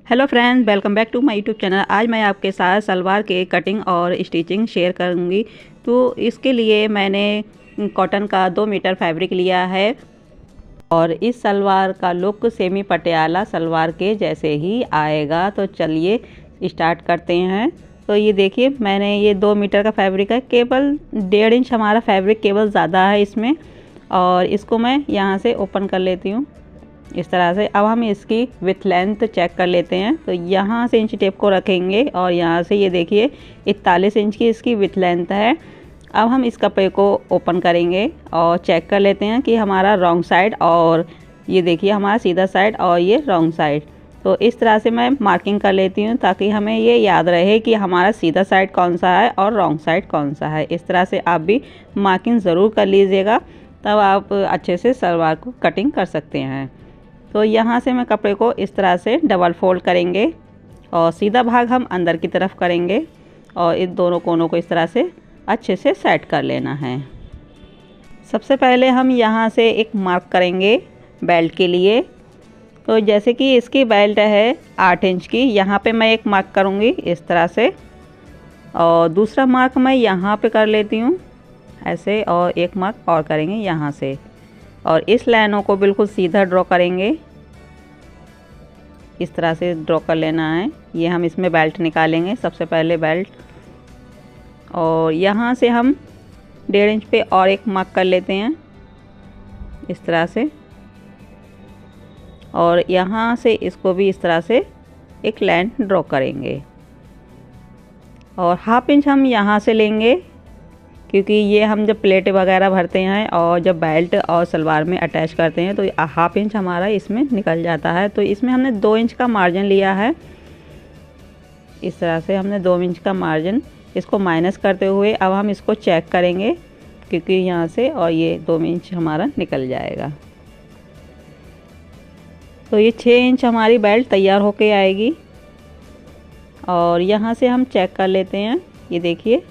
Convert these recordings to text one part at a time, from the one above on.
Hello friends, welcome back to my YouTube channel. आज मैं आपके साथ सलवार के कटिंग और स्टिचिंग शेयर करूंगी। तो इसके लिए मैंने कॉटन का 2 मीटर फैब्रिक लिया है और इस सलवार का लुक सेमी पटियाला सलवार के जैसे ही आएगा। तो चलिए स्टार्ट करते हैं। तो ये देखिए, मैंने ये 2 मीटर का फैब्रिक है, केवल 1.5 इंच हमारा फैब्रिक केवल ज़्यादा है इसमें। और इसको मैं यहाँ से ओपन कर लेती हूँ इस तरह से। अब हम इसकी विथ लेंथ चेक कर लेते हैं। तो यहाँ से इंच टेप को रखेंगे और यहाँ से ये देखिए 41 इंच की इसकी विथ लेंथ है। अब हम इस कपड़े को ओपन करेंगे और चेक कर लेते हैं कि हमारा रॉन्ग साइड और ये देखिए हमारा सीधा साइड और ये रॉन्ग साइड। तो इस तरह से मैं मार्किंग कर लेती हूँ ताकि हमें ये याद रहे कि हमारा सीधा साइड कौन सा है और रॉन्ग साइड कौन सा है। इस तरह से आप भी मार्किंग ज़रूर कर लीजिएगा, तब आप अच्छे से सलवार को कटिंग कर सकते हैं। तो यहाँ से मैं कपड़े को इस तरह से डबल फोल्ड करेंगे और सीधा भाग हम अंदर की तरफ करेंगे और इन दोनों कोनों को इस तरह से अच्छे से सेट कर लेना है। सबसे पहले हम यहाँ से एक मार्क करेंगे बेल्ट के लिए। तो जैसे कि इसकी बेल्ट है 8 इंच की, यहाँ पे मैं एक मार्क करूँगी इस तरह से और दूसरा मार्क मैं यहाँ पे कर लेती हूँ ऐसे, और एक मार्क और करेंगे यहाँ से और इस लाइनों को बिल्कुल सीधा ड्रॉ करेंगे। इस तरह से ड्रॉ कर लेना है। ये हम इसमें बेल्ट निकालेंगे, सबसे पहले बेल्ट, और यहाँ से हम 1.5 इंच पे और एक मार्क कर लेते हैं इस तरह से, और यहाँ से इसको भी इस तरह से एक लाइन ड्रॉ करेंगे और 1/2 इंच हम यहाँ से लेंगे, क्योंकि ये हम जब प्लेट वगैरह भरते हैं और जब बेल्ट और सलवार में अटैच करते हैं तो 1/2 इंच हमारा इसमें निकल जाता है। तो इसमें हमने 2 इंच का मार्जिन लिया है। इस तरह से हमने 2 इंच का मार्जिन इसको माइनस करते हुए अब हम इसको चेक करेंगे, क्योंकि यहाँ से और ये 2 इंच हमारा निकल जाएगा। तो ये 6 इंच हमारी बेल्ट तैयार होके आएगी और यहाँ से हम चेक कर लेते हैं। ये देखिए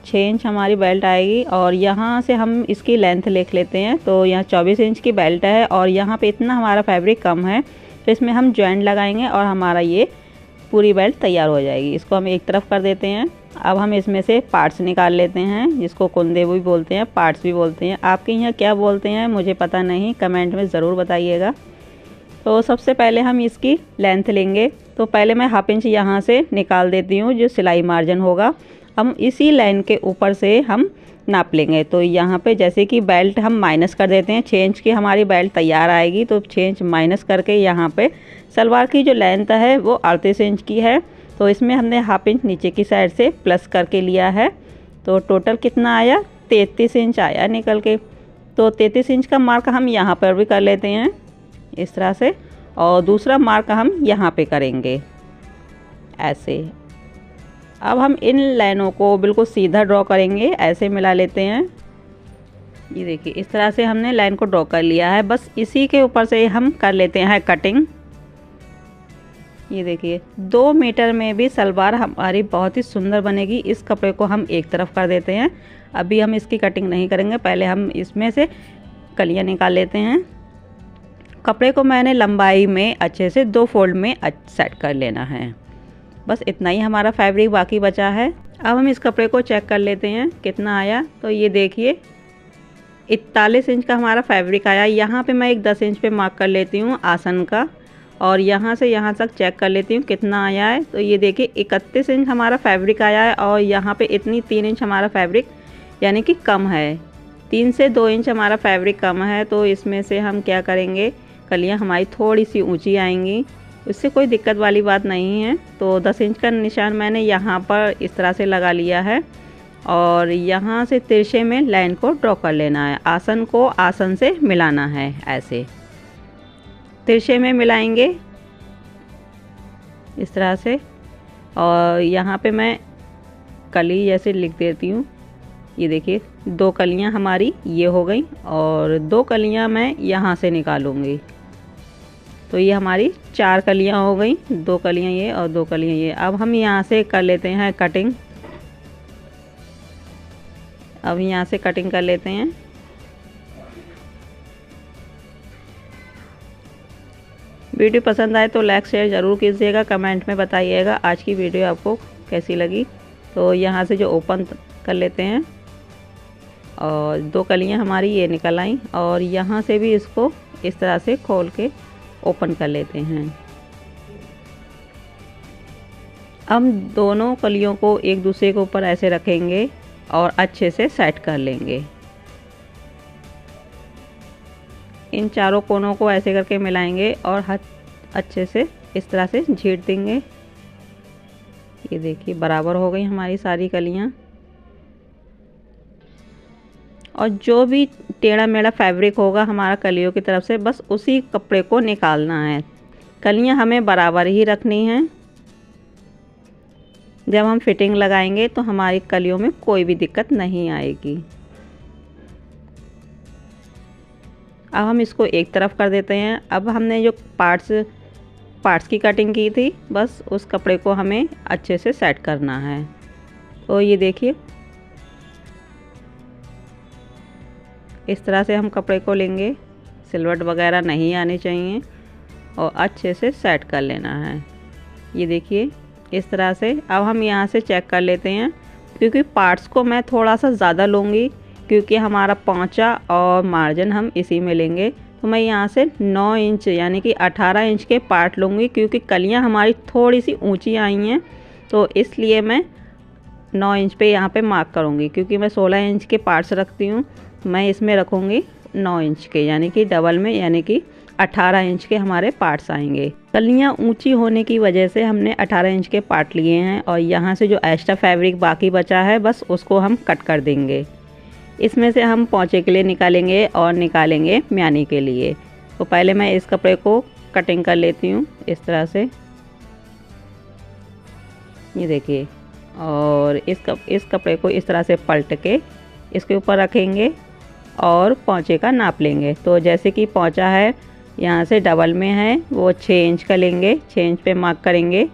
6 इंच हमारी बेल्ट आएगी और यहाँ से हम इसकी लेंथ लिख लेते हैं। तो यहाँ 24 इंच की बेल्ट है और यहाँ पे इतना हमारा फैब्रिक कम है, तो इसमें हम जॉइंट लगाएंगे और हमारा ये पूरी बेल्ट तैयार हो जाएगी। इसको हम एक तरफ कर देते हैं। अब हम इसमें से पार्ट्स निकाल लेते हैं, जिसको कुंदे भी बोलते हैं, पार्ट्स भी बोलते हैं। आपके यहाँ क्या बोलते हैं मुझे पता नहीं, कमेंट में ज़रूर बताइएगा। तो सबसे पहले हम इसकी लेंथ लेंगे। तो पहले मैं 1/2 इंच यहाँ से निकाल देती हूँ जो सिलाई मार्जिन होगा। हम इसी लाइन के ऊपर से हम नाप लेंगे। तो यहाँ पे जैसे कि बेल्ट हम माइनस कर देते हैं, 6 इंच की हमारी बेल्ट तैयार आएगी, तो 6 इंच माइनस करके यहाँ पे सलवार की जो लेंथ है वो 38 इंच की है। तो इसमें हमने 1/2 इंच नीचे की साइड से प्लस करके लिया है। तो टोटल कितना आया, 33 इंच आया निकल के। तो 33 इंच का मार्क हम यहाँ पर भी कर लेते हैं इस तरह से, और दूसरा मार्क हम यहाँ पे करेंगे ऐसे। अब हम इन लाइनों को बिल्कुल सीधा ड्रॉ करेंगे, ऐसे मिला लेते हैं। ये देखिए इस तरह से हमने लाइन को ड्रॉ कर लिया है। बस इसी के ऊपर से हम कर लेते हैं कटिंग। ये देखिए 2 मीटर में भी सलवार हमारी बहुत ही सुंदर बनेगी। इस कपड़े को हम एक तरफ कर देते हैं, अभी हम इसकी कटिंग नहीं करेंगे, पहले हम इसमें से कलियाँ निकाल लेते हैं। कपड़े को मैंने लंबाई में अच्छे से 2 फोल्ड में सेट कर लेना है। बस इतना ही हमारा फैब्रिक बाकी बचा है। अब हम इस कपड़े को चेक कर लेते हैं कितना आया। तो ये देखिए 41 इंच का हमारा फैब्रिक आया। यहाँ पे मैं एक 10 इंच पे मार्क कर लेती हूँ आसन का, और यहाँ से यहाँ तक चेक कर लेती हूँ कितना आया है। तो ये देखिए 31 इंच हमारा फैब्रिक आया है और यहाँ पे इतनी 3 इंच हमारा फैब्रिक यानी कि कम है। 3 से 2 इंच हमारा फैब्रिक कम है। तो इसमें से हम क्या करेंगे, कलियाँ हमारी थोड़ी सी ऊंची आएंगी, इससे कोई दिक्कत वाली बात नहीं है। तो 10 इंच का निशान मैंने यहाँ पर इस तरह से लगा लिया है और यहाँ से तिरछे में लाइन को ड्रॉ कर लेना है। आसन को आसन से मिलाना है, ऐसे तिरछे में मिलाएंगे इस तरह से। और यहाँ पे मैं कली जैसे लिख देती हूँ। ये देखिए 2 कलियाँ हमारी ये हो गई और 2 कलियाँ मैं यहाँ से निकालूंगी। तो ये हमारी 4 कलियाँ हो गई, 2 कलियाँ ये और 2 कलियाँ ये। अब हम यहाँ से कर लेते हैं कटिंग। अब यहाँ से कटिंग कर लेते हैं। वीडियो पसंद आए तो लाइक शेयर ज़रूर कीजिएगा, कमेंट में बताइएगा आज की वीडियो आपको कैसी लगी। तो यहाँ से जो ओपन कर लेते हैं और 2 कलियाँ हमारी ये निकल आईं और यहाँ से भी इसको इस तरह से खोल के ओपन कर लेते हैं। हम दोनों कलियों को एक दूसरे के ऊपर ऐसे रखेंगे और अच्छे से सेट कर लेंगे। इन चारों कोनों को ऐसे करके मिलाएंगे और हाथ अच्छे से इस तरह से झीट देंगे। ये देखिए बराबर हो गई हमारी सारी कलियां। और जो भी टेढ़ा मेढ़ा फैब्रिक होगा हमारा कलियों की तरफ से, बस उसी कपड़े को निकालना है। कलियां हमें बराबर ही रखनी हैं। जब हम फिटिंग लगाएंगे तो हमारी कलियों में कोई भी दिक्कत नहीं आएगी। अब हम इसको एक तरफ कर देते हैं। अब हमने जो पार्ट्स की कटिंग की थी, बस उस कपड़े को हमें अच्छे से सेट करना है। तो ये देखिए इस तरह से हम कपड़े को लेंगे, सिलवट वगैरह नहीं आनी चाहिए और अच्छे से सेट कर लेना है। ये देखिए इस तरह से। अब हम यहाँ से चेक कर लेते हैं, क्योंकि पार्ट्स को मैं थोड़ा सा ज़्यादा लूँगी, क्योंकि हमारा पोंचा और मार्जिन हम इसी में लेंगे। तो मैं यहाँ से 9 इंच यानी कि 18 इंच के पार्ट लूँगी, क्योंकि कलियाँ हमारी थोड़ी सी ऊंची आई हैं, तो इसलिए मैं 9 इंच पे यहाँ पे मार्क करूँगी। क्योंकि मैं 16 इंच के पार्ट्स रखती हूँ, मैं इसमें रखूँगी 9 इंच के, यानी कि डबल में, यानी कि 18 इंच के हमारे पार्ट्स आएंगे। कलियाँ ऊंची होने की वजह से हमने 18 इंच के पार्ट लिए हैं। और यहाँ से जो एक्स्ट्रा फैब्रिक बाकी बचा है, बस उसको हम कट कर देंगे। इसमें से हम पोंचे के लिए निकालेंगे और निकालेंगे म्यानी के लिए। तो पहले मैं इस कपड़े को कटिंग कर लेती हूँ इस तरह से। ये देखिए, और इस कपड़े को इस तरह से पलट के इसके ऊपर रखेंगे और पोंचे का नाप लेंगे। तो जैसे कि पोंचा है यहाँ से डबल में है, वो 6 इंच का लेंगे, 6 इंच पे मार्क करेंगे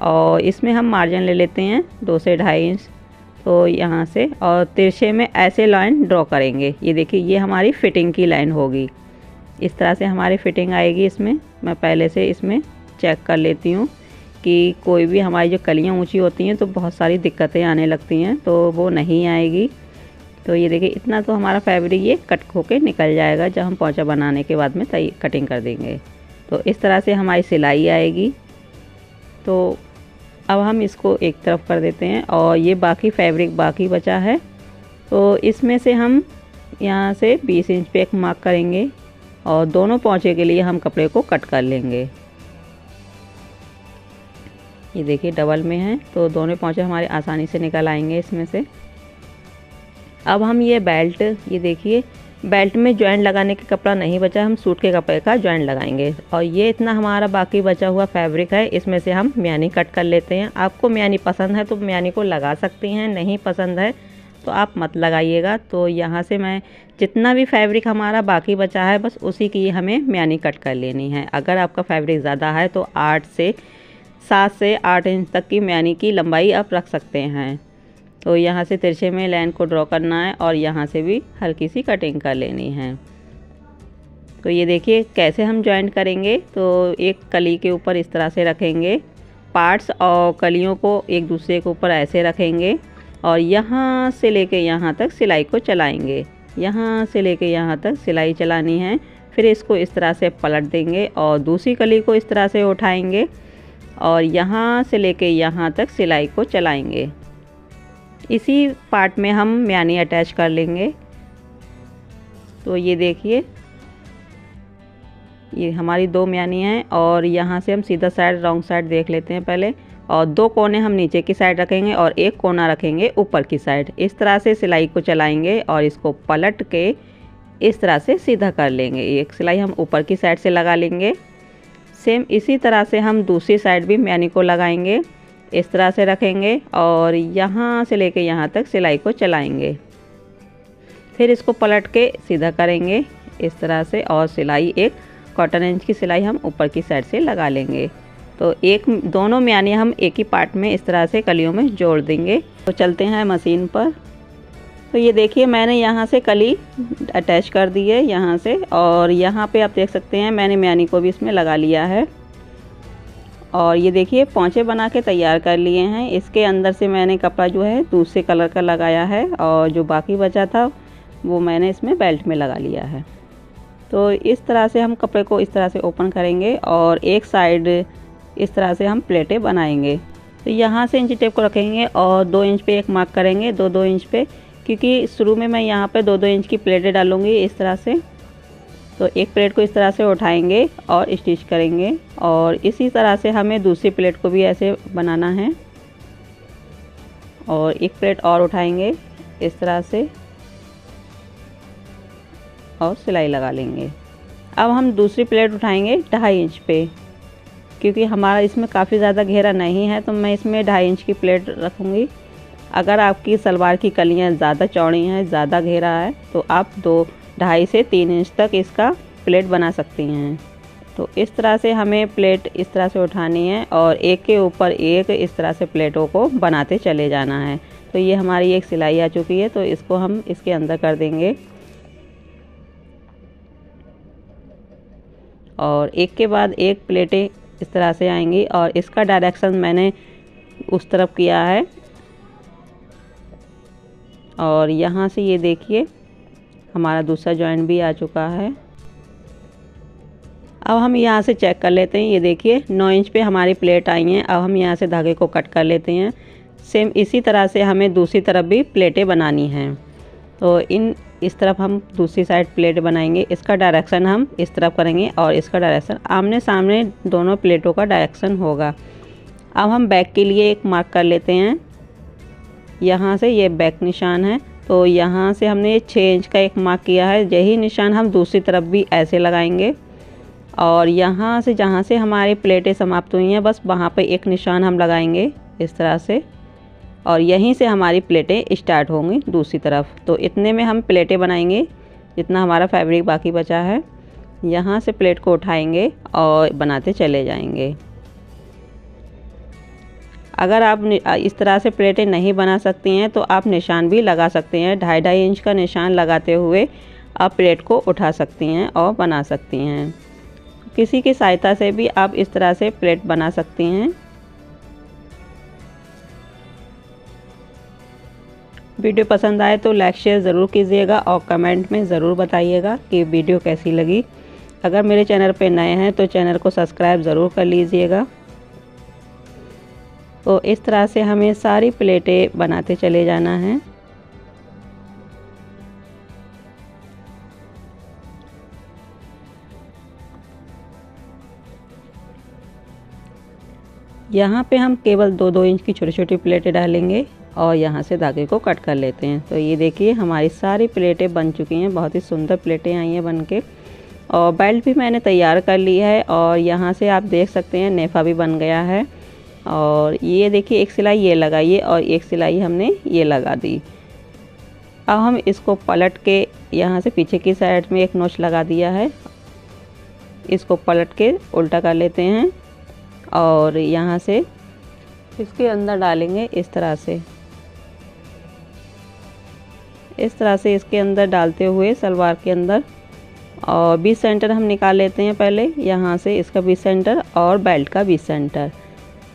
और इसमें हम मार्जिन ले लेते हैं 2 से 2.5 इंच। तो यहाँ से और तिरछे में ऐसे लाइन ड्रॉ करेंगे। ये देखिए ये हमारी फिटिंग की लाइन होगी। इस तरह से हमारी फिटिंग आएगी। इसमें मैं पहले से इसमें चेक कर लेती हूँ कि कोई भी हमारी जो कलियाँ ऊंची होती हैं तो बहुत सारी दिक्कतें आने लगती हैं, तो वो नहीं आएगी। तो ये देखिए इतना तो हमारा फैब्रिक ये कट होके निकल जाएगा जब हम पोंचा बनाने के बाद में कटिंग कर देंगे। तो इस तरह से हमारी सिलाई आएगी। तो अब हम इसको एक तरफ कर देते हैं और ये बाकी फैब्रिक बाकी बचा है, तो इसमें से हम यहाँ से 20 इंच पे एक मार्क करेंगे और दोनों पोंचे के लिए हम कपड़े को कट कर लेंगे। ये देखिए डबल में है, तो दोनों पोंचे हमारे आसानी से निकल आएंगे इसमें से। अब हम ये बेल्ट, ये देखिए बेल्ट में जॉइंट लगाने के कपड़ा नहीं बचा, हम सूट के कपड़े का जॉइंट लगाएंगे। और ये इतना हमारा बाकी बचा हुआ फैब्रिक है, इसमें से हम म्यानी कट कर लेते हैं। आपको म्यानी पसंद है तो म्यानी को लगा सकती हैं, नहीं पसंद है तो आप मत लगाइएगा। तो यहाँ से मैं जितना भी फैब्रिक हमारा बाकी बचा है, बस उसी की हमें म्यानी कट कर लेनी है। अगर आपका फैब्रिक ज़्यादा है तो 7 से 8 इंच तक की म्यानी की लंबाई आप रख सकते हैं। तो यहाँ से तिरछे में लाइन को ड्रॉ करना है और यहाँ से भी हल्की सी कटिंग कर लेनी है। तो ये देखिए कैसे हम जॉइंट करेंगे। तो एक कली के ऊपर इस तरह से रखेंगे पार्ट्स और कलियों को एक दूसरे के ऊपर ऐसे रखेंगे और यहाँ से लेके यहाँ तक सिलाई को चलाएंगे। यहाँ से लेके यहाँ तक सिलाई चलानी है। फिर इसको इस तरह से पलट देंगे और दूसरी कली को इस तरह से उठाएंगे और यहाँ से लेके यहाँ तक सिलाई को चलाएंगे। इसी पार्ट में हम म्यानी अटैच कर लेंगे। तो ये देखिए ये हमारी 2 म्यानी हैं और यहाँ से हम सीधा साइड रॉन्ग साइड देख लेते हैं पहले। और 2 कोने हम नीचे की साइड रखेंगे और 1 कोना रखेंगे ऊपर की साइड। इस तरह से सिलाई को चलाएंगे और इसको पलट के इस तरह से सीधा कर लेंगे। एक सिलाई हम ऊपर की साइड से लगा लेंगे। सेम इसी तरह से हम दूसरी साइड भी म्यानी को लगाएंगे। इस तरह से रखेंगे और यहाँ से लेके यहाँ तक सिलाई को चलाएंगे। फिर इसको पलट के सीधा करेंगे इस तरह से और सिलाई एक 1/4 इंच की सिलाई हम ऊपर की साइड से लगा लेंगे। तो दोनों म्यानी हम एक ही पार्ट में इस तरह से कलियों में जोड़ देंगे। तो चलते हैं मशीन पर। तो ये देखिए मैंने यहाँ से कली अटैच कर दी है यहाँ से, और यहाँ पे आप देख सकते हैं मैंने म्यानी को भी इसमें लगा लिया है। और ये देखिए पोंचे बना के तैयार कर लिए हैं। इसके अंदर से मैंने कपड़ा जो है दूसरे कलर का लगाया है, और जो बाकी बचा था वो मैंने इसमें बेल्ट में लगा लिया है। तो इस तरह से हम कपड़े को इस तरह से ओपन करेंगे और एक साइड इस तरह से हम प्लेटें बनाएंगे। तो यहाँ से इंची टेप को रखेंगे और 2 इंच पे एक मार्क करेंगे, 2-2 इंच पे, क्योंकि शुरू में मैं यहाँ पे 2-2 इंच की प्लेटें डालूँगी इस तरह से। तो एक प्लेट को इस तरह से उठाएंगे और स्टिच करेंगे, और इसी तरह से हमें दूसरी प्लेट को भी ऐसे बनाना है। और एक प्लेट और उठाएंगे इस तरह से और सिलाई लगा लेंगे। अब हम दूसरी प्लेट उठाएंगे 2.5 इंच पे, क्योंकि हमारा इसमें काफ़ी ज़्यादा घेरा नहीं है तो मैं इसमें 2.5 इंच की प्लेट रखूँगी। अगर आपकी सलवार की कलियाँ ज़्यादा चौड़ी हैं, ज़्यादा घेरा है, तो आप 2.5 से 3 इंच तक इसका प्लेट बना सकती हैं। तो इस तरह से हमें प्लेट इस तरह से उठानी है और एक के ऊपर एक इस तरह से प्लेटों को बनाते चले जाना है। तो ये हमारी एक सिलाई आ चुकी है, तो इसको हम इसके अंदर कर देंगे, और एक के बाद एक प्लेटें इस तरह से आएंगी। और इसका डायरेक्शन मैंने उस तरफ किया है। और यहाँ से ये देखिए हमारा दूसरा जॉइंट भी आ चुका है। अब हम यहाँ से चेक कर लेते हैं। ये देखिए 9 इंच पे हमारी प्लेट आई हैं। अब हम यहाँ से धागे को कट कर लेते हैं। सेम इसी तरह से हमें दूसरी तरफ भी प्लेटें बनानी हैं। तो इस तरफ हम दूसरी साइड प्लेट बनाएंगे। इसका डायरेक्शन हम इस तरफ करेंगे और इसका डायरेक्शन आमने सामने दोनों प्लेटों का डायरेक्शन होगा। अब हम बैक के लिए एक मार्क कर लेते हैं। यहाँ से ये बैक निशान है, तो यहाँ से हमने 6 इंच का एक मार्क किया है। यही निशान हम दूसरी तरफ भी ऐसे लगाएंगे, और यहाँ से जहाँ से हमारी प्लेटें समाप्त हुई हैं बस वहाँ पे एक निशान हम लगाएंगे इस तरह से, और यहीं से हमारी प्लेटें स्टार्ट होंगी दूसरी तरफ। तो इतने में हम प्लेटें बनाएंगे जितना हमारा फैब्रिक बाकी बचा है। यहाँ से प्लेट को उठाएंगे और बनाते चले जाएंगे। अगर आप इस तरह से प्लेटें नहीं बना सकती हैं तो आप निशान भी लगा सकते हैं। 2.5 इंच का निशान लगाते हुए आप प्लेट को उठा सकती हैं और बना सकती हैं। किसी की सहायता से भी आप इस तरह से प्लेट बना सकती हैं। वीडियो पसंद आए तो लाइक शेयर ज़रूर कीजिएगा और कमेंट में ज़रूर बताइएगा कि वीडियो कैसी लगी। अगर मेरे चैनल पे नए हैं तो चैनल को सब्सक्राइब ज़रूर कर लीजिएगा। तो इस तरह से हमें सारी प्लेटें बनाते चले जाना है। यहाँ पे हम केवल 2-2 इंच की छोटी छोटी प्लेटें डालेंगे और यहाँ से धागे को कट कर लेते हैं। तो ये देखिए हमारी सारी प्लेटें बन चुकी हैं। बहुत ही सुंदर प्लेटें आई हैं बन के, और बेल्ट भी मैंने तैयार कर ली है। और यहाँ से आप देख सकते हैं नेफा भी बन गया है। और ये देखिए एक सिलाई ये लगाइए और एक सिलाई हमने ये लगा दी। अब हम इसको पलट के यहाँ से पीछे की साइड में एक नोच लगा दिया है, इसको पलट के उल्टा कर लेते हैं और यहाँ से इसके अंदर डालेंगे इस तरह से। इस तरह से इसके अंदर डालते हुए सलवार के अंदर, और बीच सेंटर हम निकाल लेते हैं पहले। यहाँ से इसका बीच सेंटर और बेल्ट का बीच सेंटर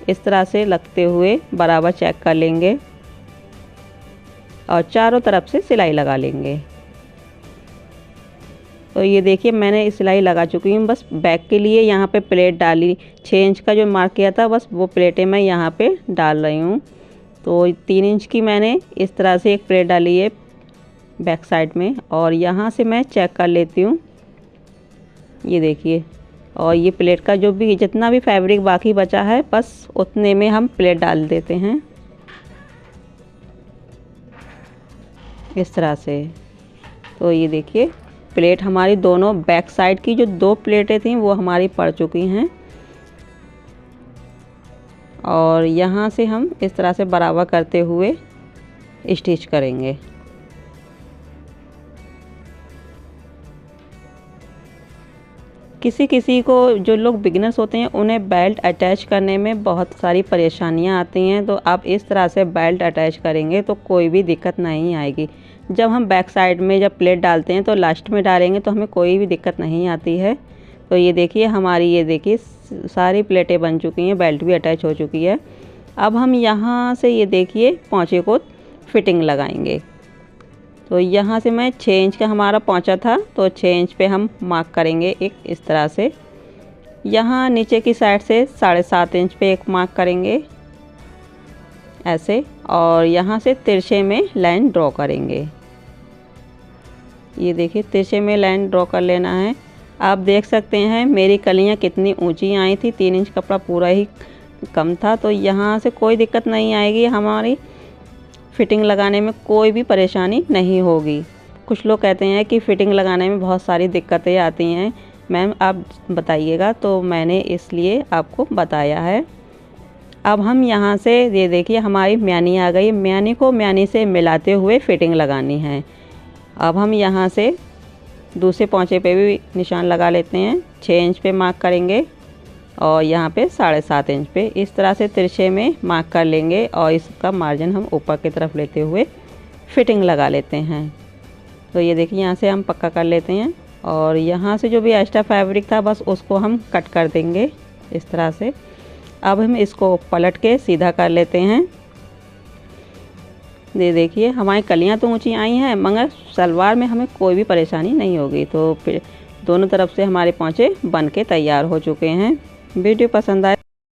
इस तरह से लगते हुए बराबर चेक कर लेंगे और चारों तरफ से सिलाई लगा लेंगे। तो ये देखिए मैंने सिलाई लगा चुकी हूँ। बस बैक के लिए यहाँ पे प्लेट डाली, 6 इंच का जो मार्क किया था बस वो प्लेटें मैं यहाँ पे डाल रही हूँ। तो 3 इंच की मैंने इस तरह से एक प्लेट डाली है बैक साइड में, और यहाँ से मैं चेक कर लेती हूँ। ये देखिए, और ये प्लेट का जो भी जितना भी फैब्रिक बाकी बचा है बस उतने में हम प्लेट डाल देते हैं इस तरह से। तो ये देखिए प्लेट हमारी दोनों बैक साइड की जो 2 प्लेटें थीं वो हमारी पड़ चुकी हैं, और यहाँ से हम इस तरह से बराबर करते हुए स्टिच करेंगे। किसी किसी को, जो लोग बिगिनर्स होते हैं, उन्हें बेल्ट अटैच करने में बहुत सारी परेशानियां आती हैं। तो आप इस तरह से बेल्ट अटैच करेंगे तो कोई भी दिक्कत नहीं आएगी। जब हम बैक साइड में जब प्लेट डालते हैं तो लास्ट में डालेंगे तो हमें कोई भी दिक्कत नहीं आती है। तो ये देखिए हमारी, ये देखिए सारी प्लेटें बन चुकी हैं, बेल्ट भी अटैच हो चुकी है। अब हम यहाँ से ये देखिए पोंचे को फिटिंग लगाएंगे। तो यहाँ से मैं 6 इंच का हमारा पोंचा था, तो 6 इंच पे हम मार्क करेंगे एक इस तरह से। यहाँ नीचे की साइड से 7.5 इंच पे एक मार्क करेंगे ऐसे, और यहाँ से तिरछे में लाइन ड्रॉ करेंगे। ये देखिए तिरछे में लाइन ड्रॉ कर लेना है। आप देख सकते हैं मेरी कलियाँ कितनी ऊंची आई थी, 3 इंच कपड़ा पूरा ही कम था। तो यहाँ से कोई दिक्कत नहीं आएगी, हमारी फिटिंग लगाने में कोई भी परेशानी नहीं होगी। कुछ लोग कहते हैं कि फ़िटिंग लगाने में बहुत सारी दिक्कतें आती हैं, मैम आप बताइएगा, तो मैंने इसलिए आपको बताया है। अब हम यहाँ से ये देखिए हमारी म्यानी आ गई। म्यानी को म्यानी से मिलाते हुए फिटिंग लगानी है। अब हम यहाँ से दूसरे पोंचे पे भी निशान लगा लेते हैं। 6 इंच पे मार्क करेंगे और यहाँ पे 7.5 इंच पे इस तरह से तिरछे में मार्क कर लेंगे, और इसका मार्जिन हम ऊपर की तरफ लेते हुए फिटिंग लगा लेते हैं। तो ये देखिए यहाँ से हम पक्का कर लेते हैं, और यहाँ से जो भी एक्स्ट्रा फैब्रिक था बस उसको हम कट कर देंगे इस तरह से। अब हम इसको पलट के सीधा कर लेते हैं। ये देखिए हमारी कलियाँ तो ऊंची आई हैं, मगर सलवार में हमें कोई भी परेशानी नहीं होगी। तो फिर दोनों तरफ से हमारे पोंचे बन के तैयार हो चुके हैं। वीडियो पसंद आए